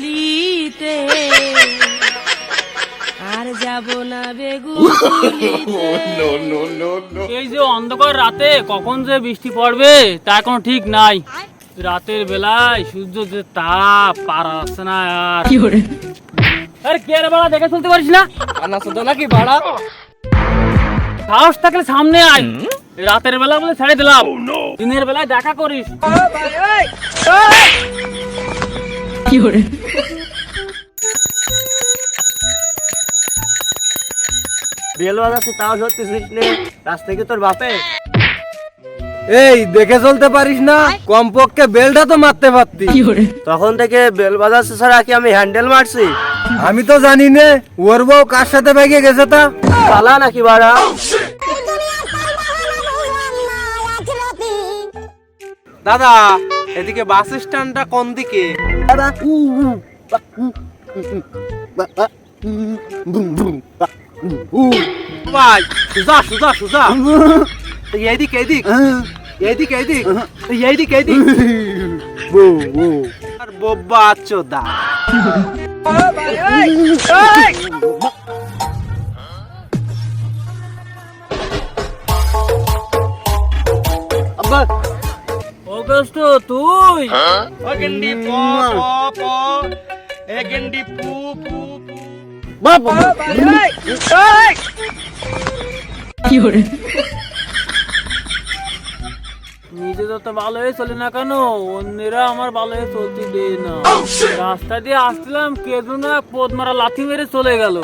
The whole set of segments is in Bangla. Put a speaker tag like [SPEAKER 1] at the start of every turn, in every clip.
[SPEAKER 1] ললিতে আর যাব না বেগুন।
[SPEAKER 2] এই যে অন্ধকার রাতে কখন যে বৃষ্টি পড়বে তার কোনো ঠিক নাই। রাতের বেলায় সূর্য যে তাপ পারা আসছে না আর। আরে কে রে বাড়া, দেখে চলতে পারিস না? আনা শুধু নাকি বাড়া, সাহস থাকলে সামনে আয়। রাতের বেলা বলে ছেড়ে দিলাম, দিনের বেলায় দেখা করিস।
[SPEAKER 3] বেল বাজাচ্ছে তাও ধরতেছিস নে, রাস্তা থেকে তোর বাপে।
[SPEAKER 4] এই দেখে চলতে পারিস না? কমপক্ষে বেলটা তো মারতে পারতি।
[SPEAKER 3] তখন থেকে বেল বাজাচ্ছে ছাড়া কি আমি হ্যান্ডেল মারছি?
[SPEAKER 4] আমি তো জানি নে ওর বউ কার সাথে ভেগে গেছে তা।
[SPEAKER 3] পালা নাকি বাড়া?
[SPEAKER 4] দাদা এদিকে বাস স্ট্যান্ডটা কোন দিকে? ভাই সুজা সুজা সুজা, এইদিক এইদিক এইদিক এইদিক এইদিক এইদিক। আর বোবা চোদা।
[SPEAKER 2] অগস্ট তুই
[SPEAKER 3] গেন্ডি প প প এ গেন্ডি পু পু পু।
[SPEAKER 2] নিজে যত ভালো হয়ে চলে না কেন, অন্যেরা আমার ভালো হয়ে চলতে দেয় না। রাস্তা দিয়ে আসছিলাম, কে যেন পদ মারা লাথি মেরে চলে গেল।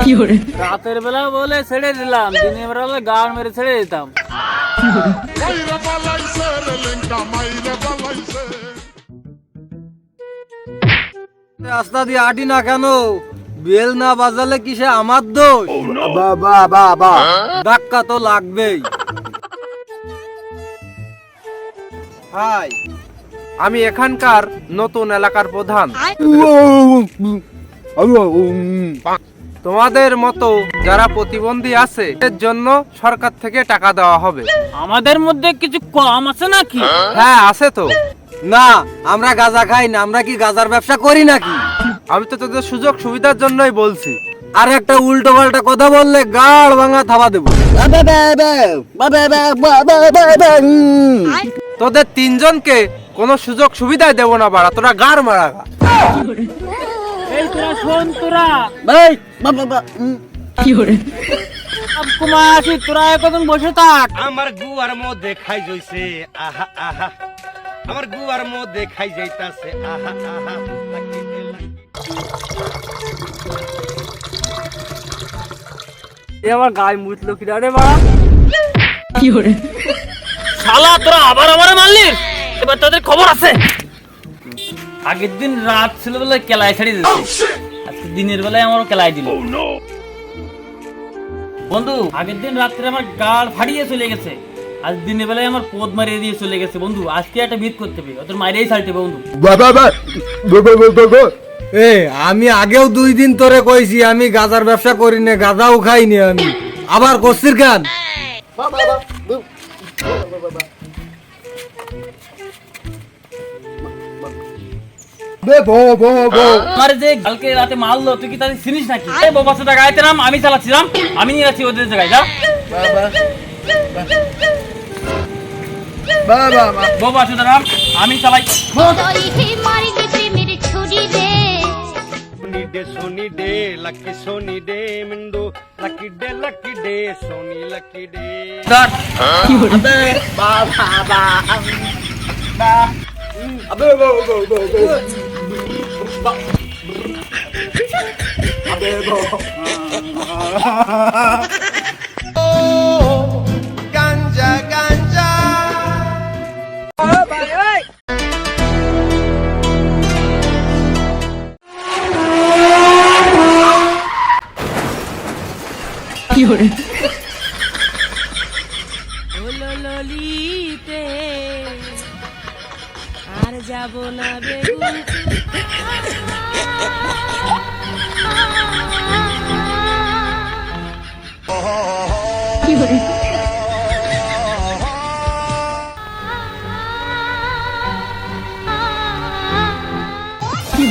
[SPEAKER 2] রাতের বেলা বলে ছেড়ে দিলাম, দিনের বেলা গান মেরে ছেড়ে দিতাম।
[SPEAKER 4] রাস্তা দিয়ে আটি না কেন? বেল না বাজালে কিসে আমার দোষ? ধাক্কা তো লাগবেই। হাই, আমি এখানকার নতুন এলাকার প্রধান। তোমাদের মতো যারা প্রতিবন্ধী আছে এর জন্য সরকার থেকে টাকা দেওয়া হবে।
[SPEAKER 2] আমাদের মধ্যে কিছু কম আছে নাকি?
[SPEAKER 4] হ্যাঁ আছে তো। না আমরা গাঁজা খাই না, আমরা কি গাঁজার ব্যবসা করি নাকি? আমি তো তোদের সুযোগ সুবিধার জন্যই বলছি। আর একটা উল্টো পাল্টা কথা বললে গাড় ভাঙা থাবা দেবো। তোদের তিনজনকে কোনো সুযোগ সুবিধাই দেবো না বাড়া, তোরা গাড় মারা গা।
[SPEAKER 2] এই তোরা শোন, তোরা কুমার আছি, তোরা একদিন বসে থাক।
[SPEAKER 3] আমার গুয়ার মধ্যে খাই জইছে আহা আহা, আমার গুয়ার মধ্যে খাই যাইতাছে আহা আহা।
[SPEAKER 2] এ আমার গায়ে মুতলো কি রে বাড়া? শালা তোরা আবার আমারে মারলি? এবার তোদের খবর আছে। আগের দিন রাত ছিল বলে কেলায় ছাড়িয়ে দিচ্ছে, আজকে দিনের বেলায় আমারও কেলায় দিল। বন্ধু আগের দিন রাত্রে আমার গাল ফাড়িয়ে চলে গেছে, আজ দিনের বেলায় আমার পদ মারিয়ে দিয়ে চলে গেছে। বন্ধু আজকে একটা ভিত করতে হবে, ওদের মাইরেই ছাড়তে বন্ধু।
[SPEAKER 4] এ আমি আগেও 2 দিন তোরে কইছি আমি গাজার ব্যবসা করি না, গাজাও খাইনি আমি, আবার করছিস গান।
[SPEAKER 2] আমার যে কালকে রাতে মারলো, তুই কি তাদের চিনিস নাকি? এই বাবা সাথে গাইতে নাম, আমি চালাচ্ছিলাম, আমি নিয়ে যাচ্ছি ওদের জায়গায়। যা বাবা সাথে নাম, আমি চালাই।
[SPEAKER 3] সোনি ডে লাকি সোনি ডে মিন্ডু লাকি ডে সোনি লাকি ডে। গাঞ্জা গাঞ্জা
[SPEAKER 1] ললিতে আর যাব না বেগুন। কি